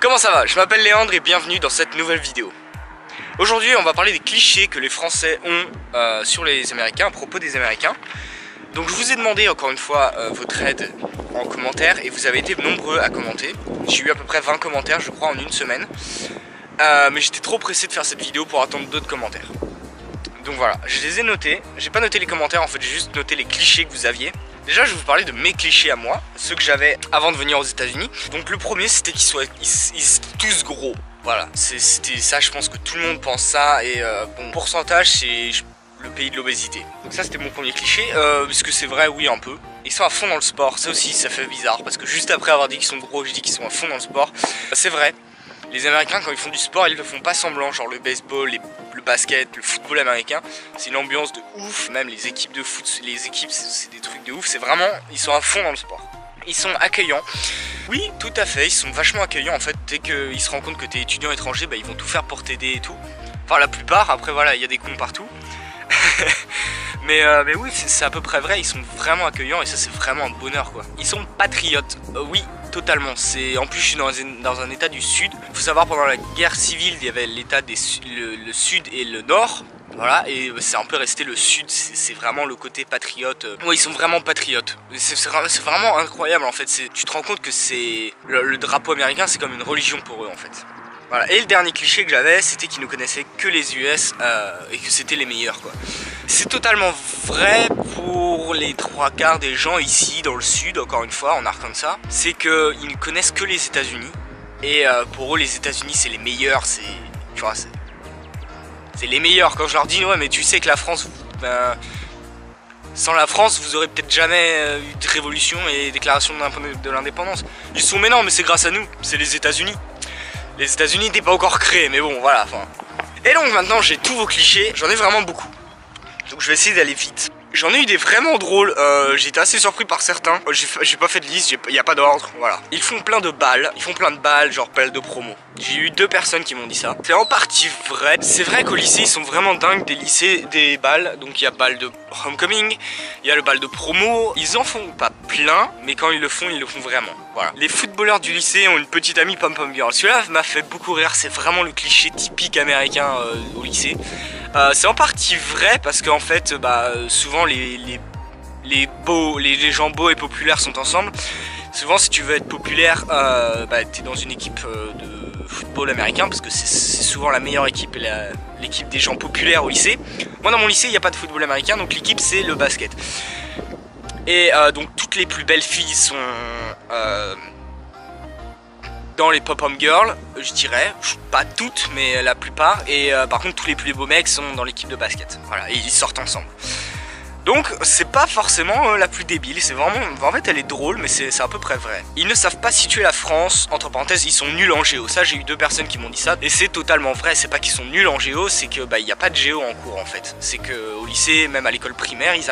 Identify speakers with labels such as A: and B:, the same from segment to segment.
A: Comment ça va? Je m'appelle Léandre et bienvenue dans cette nouvelle vidéo. Aujourd'hui on va parler des clichés que les Français ont sur les Américains, à propos des Américains. Donc je vous ai demandé encore une fois votre aide en commentaire et vous avez été nombreux à commenter. J'ai eu à peu près 20 commentaires je crois en une semaine. Mais j'étais trop pressé de faire cette vidéo pour attendre d'autres commentaires. Donc voilà, je les ai notés. J'ai pas noté les commentaires en fait, j'ai juste noté les clichés que vous aviez. Déjà je vais vous parler de mes clichés à moi, ceux que j'avais avant de venir aux États-Unis. Donc le premier c'était qu'ils soient tous gros. Voilà, c'était ça, je pense que tout le monde pense ça. Et bon, pourcentage c'est le pays de l'obésité. Donc ça c'était mon premier cliché, parce que c'est vrai, oui un peu. Ils sont à fond dans le sport, ça aussi ça fait bizarre. Parce que juste après avoir dit qu'ils sont gros, je dis qu'ils sont à fond dans le sport. C'est vrai, les Américains quand ils font du sport ils le font pas semblant. Genre le baseball, le basket, le football américain, c'est une ambiance de ouf. Même les équipes de foot, les équipes c'est des trucs de ouf. C'est vraiment, ils sont à fond dans le sport. Ils sont accueillants. Oui, tout à fait, ils sont vachement accueillants en fait. Dès qu'ils se rendent compte que t'es étudiant étranger, bah, ils vont tout faire pour t'aider et tout. Enfin la plupart, après voilà, il y a des cons partout. mais oui, c'est à peu près vrai, ils sont vraiment accueillants et ça c'est vraiment un bonheur quoi. Ils sont patriotes, oui, totalement. En plus je suis dans un état du sud. Il faut savoir, pendant la guerre civile, il y avait l'état le sud et le nord. Voilà, et c'est un peu resté le sud, c'est vraiment le côté patriote. Ouais, ils sont vraiment patriotes. C'est vraiment incroyable en fait. Tu te rends compte que c'est le drapeau américain, c'est comme une religion pour eux en fait. Voilà. Et le dernier cliché que j'avais, c'était qu'ils ne connaissaient que les US et que c'était les meilleurs quoi. C'est totalement vrai pour les 3/4 des gens ici dans le sud, encore une fois en Arkansas. C'est qu'ils ne connaissent que les États-Unis. Et pour eux les États-Unis c'est les meilleurs, tu vois, c'est les meilleurs. Quand je leur dis ouais mais tu sais que la France, sans la France vous aurez peut-être jamais eu de révolution et déclaration de l'indépendance. Ils sont mais non, mais c'est grâce à nous, c'est les États-Unis. Les États-Unis n'étaient pas encore créés, mais bon voilà. Et donc maintenant j'ai tous vos clichés, j'en ai vraiment beaucoup. Donc je vais essayer d'aller vite. J'en ai eu des vraiment drôles, j'ai été assez surpris par certains. J'ai pas fait de liste, il n'y a pas d'ordre, voilà. Ils font plein de balles, genre balles de promo. J'ai eu 2 personnes qui m'ont dit ça. C'est en partie vrai. C'est vrai qu'au lycée, ils sont vraiment dingues des lycées, des balles. Donc il y a balle de homecoming, il y a le bal de promo. Ils en font pas plein, mais quand ils le font vraiment. Voilà. Les footballeurs du lycée ont une petite amie pom-pom girl. Celui-là m'a fait beaucoup rire, c'est vraiment le cliché typique américain au lycée. C'est en partie vrai parce qu'en fait, souvent les gens beaux et populaires sont ensemble. Souvent, si tu veux être populaire, t'es dans une équipe de football américain parce que c'est souvent la meilleure équipe et l'équipe des gens populaires au lycée. Moi, dans mon lycée, il n'y a pas de football américain, donc l'équipe c'est le basket. Et donc toutes les plus belles filles sont dans les pop-up girls, je dirais, pas toutes mais la plupart. Et par contre tous les plus beaux mecs sont dans l'équipe de basket. Voilà, et ils sortent ensemble. Donc c'est pas forcément la plus débile, c'est vraiment, en fait elle est drôle mais c'est à peu près vrai. Ils ne savent pas situer la France, entre parenthèses ils sont nuls en géo. Ça j'ai eu 2 personnes qui m'ont dit ça et c'est totalement vrai. C'est pas qu'ils sont nuls en géo, c'est que il n'y a pas de géo en cours en fait. C'est que au lycée, même à l'école primaire, ils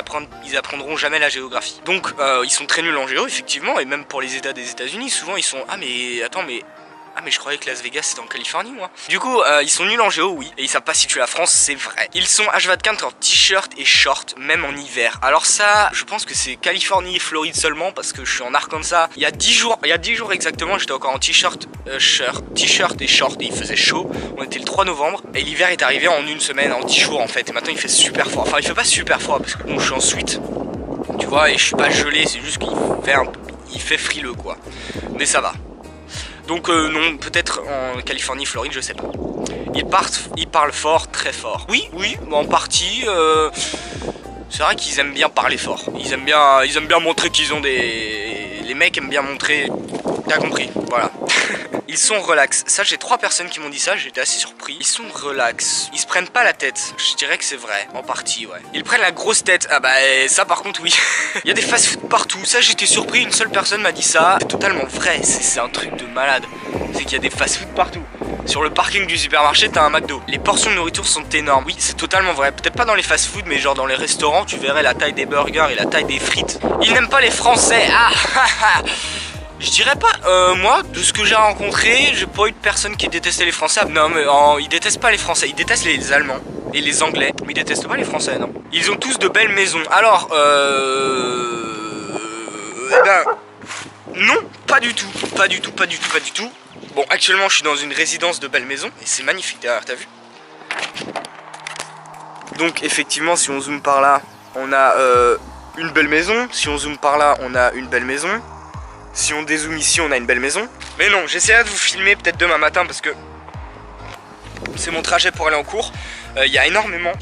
A: apprendront jamais la géographie. Donc ils sont très nuls en géo effectivement. Et même pour les états des États-Unis, souvent ils sont mais je croyais que Las Vegas c'était en Californie moi. Du coup ils sont nuls en géo, oui. Et ils savent pas situer la France, c'est vrai. Ils sont H24 en t-shirt et short, même en hiver. Alors ça, je pense que c'est Californie et Floride seulement, parce que je suis en Arkansas. Il y a 10 jours exactement, j'étais encore en t-shirt et short et il faisait chaud. On était le 3 novembre et l'hiver est arrivé en une semaine, en 10 jours en fait. Et maintenant il fait super froid. Enfin il fait pas super froid parce que bon je suis en suite, tu vois, et je suis pas gelé, c'est juste qu'il fait frileux quoi. Mais ça va. Donc non, peut-être en Californie, Floride, je sais pas. Ils parlent fort, très fort. Oui, en partie. C'est vrai qu'ils aiment bien parler fort. Ils aiment bien montrer qu'ils ont des... Les mecs aiment bien montrer... T'as compris, voilà. Ils sont relax. Ça, j'ai 3 personnes qui m'ont dit ça, j'étais assez surpris. Ils sont relax. Ils se prennent pas la tête. Je dirais que c'est vrai, en partie, ouais. Ils prennent la grosse tête. Ah bah, ça par contre, oui. Il y a des fast-food partout. Ça, j'étais surpris. Une seule personne m'a dit ça. C'est totalement vrai. C'est un truc de malade. C'est qu'il y a des fast-food partout. Sur le parking du supermarché, t'as un McDo. Les portions de nourriture sont énormes. Oui, c'est totalement vrai. Peut-être pas dans les fast-food, mais genre dans les restaurants, tu verrais la taille des burgers et la taille des frites. Ils n'aiment pas les Français. Ah, je dirais pas, moi, de ce que j'ai rencontré, j'ai pas eu de personne qui détestait les Français. Non, mais ils détestent pas les Français, ils détestent les Allemands et les Anglais, mais ils détestent pas les Français, non. Ils ont tous de belles maisons. Alors, non, pas du tout, pas du tout. Bon, actuellement je suis dans une résidence de belle maison et c'est magnifique derrière, t'as vu? Donc effectivement si on zoome par là, on a une belle maison. Si on zoome par là, on a une belle maison. Si on dézoome ici, on a une belle maison. Mais non, j'essaierai de vous filmer peut-être demain matin parce que c'est mon trajet pour aller en cours. Il y a énormément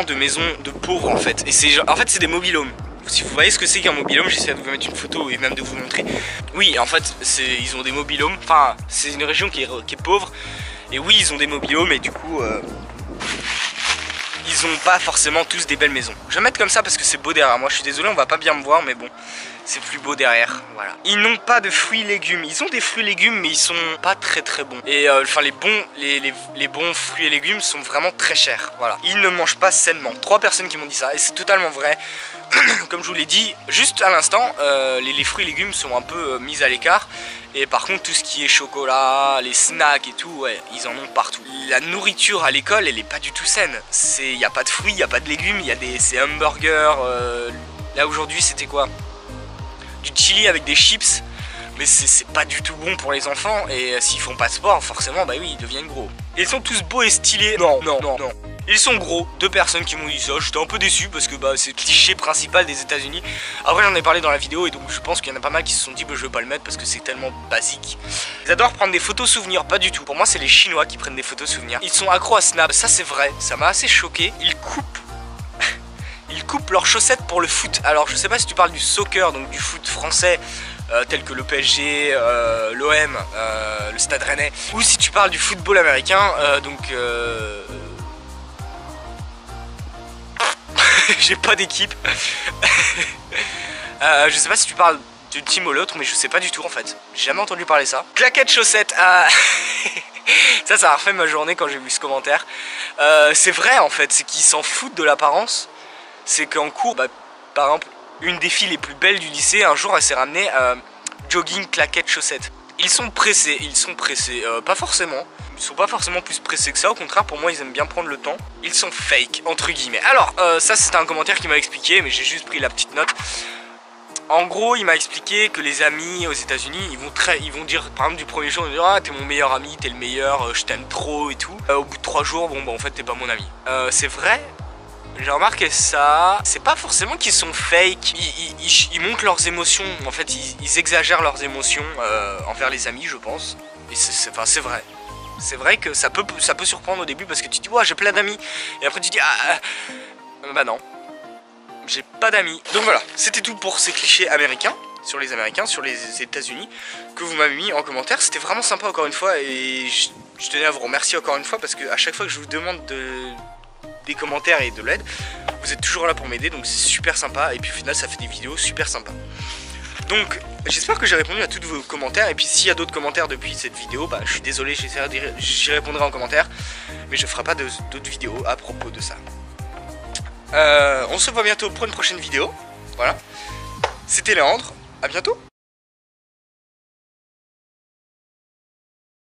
A: de maisons de pauvres en fait. Et c'est des mobil-homes. Si vous voyez ce que c'est qu'un mobil-home, j'essaie de vous mettre une photo et même de vous montrer. Oui, en fait, ils ont des mobil-homes. Enfin, c'est une région qui est pauvre. Et oui, ils ont des mobil-homes et du coup, ils ont pas forcément tous des belles maisons. Je vais mettre comme ça parce que c'est beau derrière moi. Je suis désolé, on va pas bien me voir, mais bon, c'est plus beau derrière. Voilà. Ils n'ont pas de fruits et légumes. Ils ont des fruits et légumes, mais ils sont pas très bon. Et enfin, les bons fruits et légumes sont vraiment très chers. Voilà. Ils ne mangent pas sainement. 3 personnes qui m'ont dit ça et c'est totalement vrai. Comme je vous l'ai dit juste à l'instant, les fruits et légumes sont un peu mis à l'écart. Et par contre tout ce qui est chocolat, les snacks et tout, ouais, ils en ont partout. La nourriture à l'école, elle est pas du tout saine. Il n'y a pas de fruits, il n'y a pas de légumes, c'est hamburger. Là aujourd'hui c'était quoi? Du chili avec des chips. Mais c'est pas du tout bon pour les enfants. Et s'ils font pas de sport, forcément, bah oui, ils deviennent gros. Et ils sont tous beaux et stylés. Non. Ils sont gros, 2 personnes qui m'ont dit ça. J'étais un peu déçu parce que bah, c'est le cliché principal des États-Unis. Après, j'en ai parlé dans la vidéo et donc je pense qu'il y en a pas mal qui se sont dit bah, je vais pas le mettre parce que c'est tellement basique. Ils adorent prendre des photos souvenirs, pas du tout. Pour moi, c'est les Chinois qui prennent des photos souvenirs. Ils sont accros à Snap, ça c'est vrai, ça m'a assez choqué. Ils coupent leurs chaussettes pour le foot. Alors, je sais pas si tu parles du soccer, donc du foot français. Tel que le PSG, l'OM, le Stade Rennais, ou si tu parles du football américain, j'ai pas d'équipe. Je sais pas si tu parles d'une team ou l'autre, mais je sais pas du tout en fait. J'ai jamais entendu parler ça. Claquettes chaussettes. Ça a refait ma journée quand j'ai vu ce commentaire. C'est vrai en fait, c'est qu'ils s'en foutent de l'apparence. C'est qu'en cours, bah, par exemple, une des filles les plus belles du lycée, un jour elle s'est ramenée jogging, claquettes, chaussettes. Ils sont pressés, pas forcément. Ils sont pas forcément plus pressés que ça, au contraire pour moi ils aiment bien prendre le temps. Ils sont fake, entre guillemets. Alors, ça c'était un commentaire qui m'a expliqué, mais j'ai juste pris la petite note. En gros, il m'a expliqué que les amis aux États-Unis, ils vont dire, par exemple, du premier jour, ils vont dire ah t'es mon meilleur ami, t'es le meilleur, je t'aime trop et tout. Au bout de 3 jours, bon bah en fait t'es pas mon ami. C'est vrai. J'ai remarqué ça, c'est pas forcément qu'ils sont fake, ils montrent leurs émotions, en fait ils exagèrent leurs émotions envers les amis je pense. Et c'est vrai. C'est vrai que ça peut surprendre au début parce que tu dis ouais j'ai plein d'amis et après tu dis bah non, j'ai pas d'amis. Donc voilà, c'était tout pour ces clichés américains, sur les États-Unis que vous m'avez mis en commentaire. C'était vraiment sympa encore une fois et je tenais à vous remercier encore une fois parce que à chaque fois que je vous demande des commentaires et de l'aide, vous êtes toujours là pour m'aider, donc c'est super sympa et puis au final ça fait des vidéos super sympas. Donc j'espère que j'ai répondu à tous vos commentaires et puis s'il y a d'autres commentaires depuis cette vidéo, bah je suis désolé, j'y répondrai en commentaire, mais je ferai pas d'autres vidéos à propos de ça. On se voit bientôt pour une prochaine vidéo, voilà. C'était Léandre, à bientôt.